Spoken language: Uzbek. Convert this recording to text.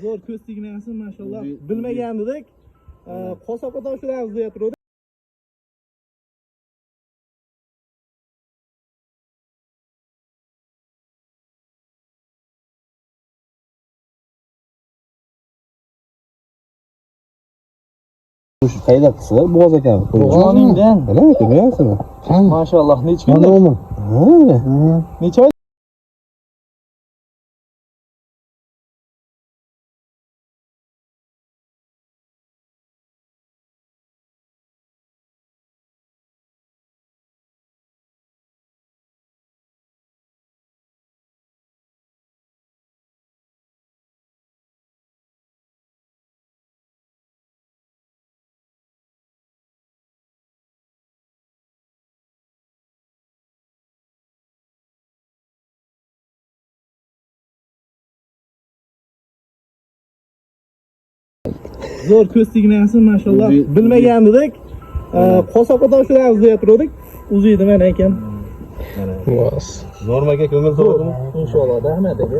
Zo'r ko'z signasi maşallah. Bilmagan edik. Qo'saqo'da shularni izlab turdik. Qayda qilsa bo'g'oz ekan. Bo'g'oningdan. Mana ko'ryapsizmi? Maşallah necha kunlik? Necha oy? Zo'r ko'z signasi maşallah. Bilmagan edik. Qo'saqo'da shularni izlab turdik. Uziydi mana ekan. Normaga ko'ngil so'radimi? Inshaalloh, rahmat aka.